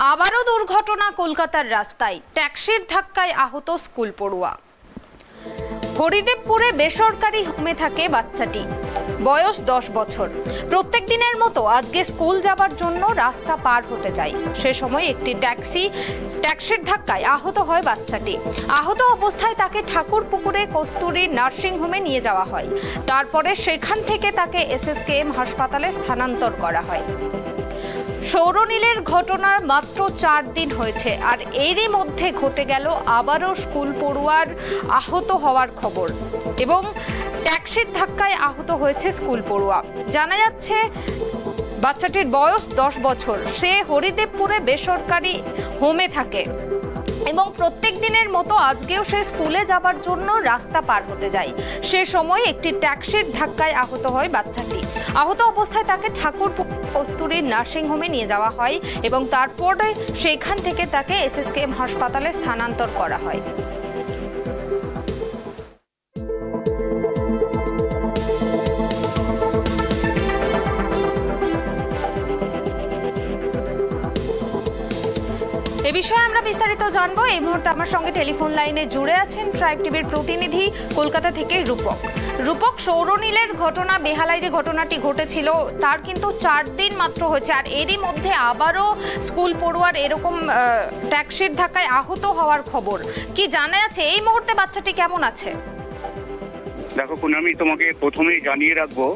আবারও দুর্ঘটনা কলকাতার রাস্তায়, ট্যাক্সির ধাক্কায় আহত স্কুল পড়ুয়া। হরিদেবপুরে বেসরকারি হোমে থাকে বাচ্চাটি, বয়স 10 বছর। প্রত্যেক দিনের মতো আজকে স্কুল যাবার জন্য রাস্তা পার হতে যায়। সে সময় একটি ট্যাক্সির ধাক্কায় আহত হয় বাচ্চাটি। আহত অবস্থায় তাকে ঠাকুরপুকুরে কস্তুরী নার্সিং হোমে নিয়ে যাওয়া হয়। তারপরে সেখান থেকে তাকে SSKM হাসপাতালে স্থানান্তর করা হয়। সৌরনীলের ঘটনার মাত্র 4 দিন হয়েছে, আর এরই মধ্যে ঘটে গেল আবারও স্কুল পড়ুয়ার আহত হওয়ার খবর, এবং ট্যাক্সির ধাক্কায় আহত হয়েছে স্কুল পড়ুয়া। জানা যাচ্ছে বাচ্চাটির বয়স 10 বছর। সে হরিদেবপুরে বেসরকারি হোমে থাকে এবং প্রত্যেক দিনের মতো আজকেও সে স্কুলে যাবার জন্য রাস্তা পার হতে যায়। সে সময় একটি ট্যাক্সির ধাক্কায় আহত হয় বাচ্চাটি। আহত অবস্থায় তাকে ঠাকুরপুকুর কস্তুরী নার্সিং হোমে নিয়ে যাওয়া হয় এবং তারপরে সেখান থেকে তাকে SSKM হাসপাতালে স্থানান্তর করা হয়। এ বিষয়ে আমরা বিস্তারিত জানবো। এই মুহূর্তে আমার সঙ্গে টেলিফোন লাইনে জুড়ে আছেন ট্রাইব টিভির প্রতিনিধি কলকাতা থেকে রূপক। রূপক, সৌরনীলের ঘটনা, বেহালায় যে ঘটনাটি ঘটেছিল তার কিন্তু 4 দিন মাত্র হয়েছে, আর এরই মধ্যে আবারও স্কুল পড়ুয়ার এরকম ট্যাক্সির ধাক্কায় আহত হওয়ার খবর। কি জানা আছে এই মুহূর্তে বাচ্চাটি কেমন আছে? দেখো পুনামি, তোমাকে প্রথমেই জানিয়ে রাখবো,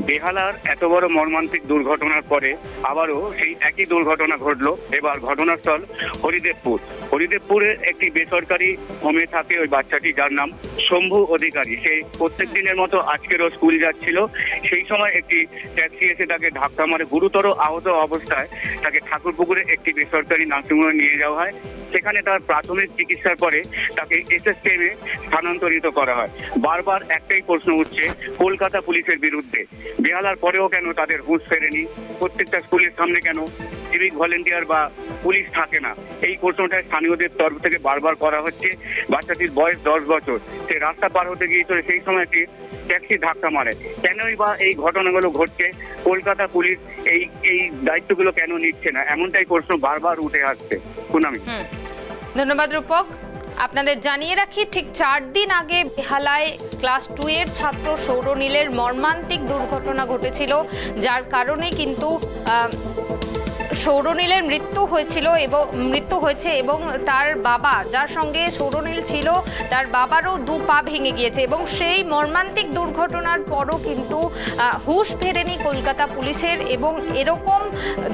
বেহালার এত বড় মর্মান্তিক দুর্ঘটনার পরে আবারও সেই একই দুর্ঘটনা ঘটলো। এবার ঘটনাস্থল হরিদেবপুরের একটি বেসরকারি হোমে থাকে ওই বাচ্চাটি, যার নাম শম্ভু অধিকারী। সে প্রত্যেক দিনের মতো আজকেরও স্কুল যাচ্ছিল। সেই সময় একটি ট্যাক্সি এসে তাকে ধাক্কা মারে। গুরুতর আহত অবস্থায় তাকে ঠাকুরপুকুরে একটি বেসরকারি নার্সিংহোমে নিয়ে যাওয়া হয়। সেখানে তার প্রাথমিক চিকিৎসার পরে তাকে SSKM এ স্থানান্তরিত করা হয়। বারবার একটাই প্রশ্ন উঠছে কলকাতা পুলিশের বিরুদ্ধে, বেহালার পরেও কেন তাদের হুঁশ ফেরেনি? প্রত্যেকটা স্কুলের সামনে কেন সিভিক ভলেন্টিয়ার বা পুলিশ থাকে না? এই প্রশ্নটা স্থানীয়দের তরফ থেকে বারবার করা হচ্ছে। বাচ্চাটির বয়স 10 বছর। সে রাস্তা পার হতে গিয়েছিল, সেই সময় একটি ট্যাক্সি ধাক্কা মারে। কেনই বা এই ঘটনাগুলো ঘটছে? কলকাতা পুলিশ এই দায়িত্বগুলো কেন নিচ্ছে না? এমনটাই প্রশ্ন বারবার উঠে আসছে। পুনামি, ধন্যবাদ রূপক। আপনাদের জানিয়ে রাখি, ঠিক 4 দিন আগে বেহালায় ক্লাস 2 এর ছাত্র সৌরনীলের মর্মান্তিক দুর্ঘটনা ঘটেছিল, যার কারণে কিন্তু সৌরনীলের মৃত্যু হয়েছে এবং তার বাবা, যার সঙ্গে সৌরনীল ছিল, তার বাবারও 2 পা ভেঙে গিয়েছে। এবং সেই মর্মান্তিক দুর্ঘটনার পরও কিন্তু হুঁশ ফেরেনি কলকাতা পুলিশের, এবং এরকম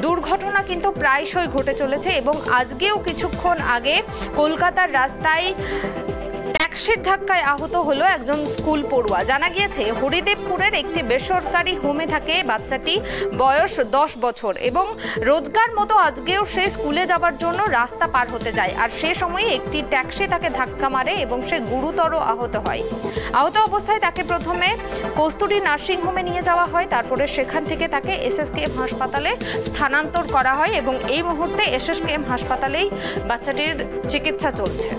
দুর্ঘটনা কিন্তু প্রায়শই ঘটে চলেছে। এবং আজকেও কিছুক্ষণ আগে কলকাতার রাস্তায় ট্যাক্সির ধাক্কায় আহত হলো একজন স্কুল পড়ুয়া। জানা গিয়েছে হরিদেবপুরের একটি বেসরকারি হোমে থাকে বাচ্চাটি, বয়স 10 বছর, এবং রোজগার মতো আজকেও সে স্কুলে যাবার জন্য রাস্তা পার হতে যায়। আর সে সময় একটি ট্যাক্সি তাকে ধাক্কা মারে এবং সে গুরুতর আহত হয়। আহত অবস্থায় তাকে প্রথমে কস্তুরী নার্সিং হোমে নিয়ে যাওয়া হয়, তারপরে সেখান থেকে তাকে SSKM হাসপাতালে স্থানান্তর করা হয়, এবং এই মুহূর্তে SSKM হাসপাতালেই বাচ্চাটির চিকিৎসা চলছে।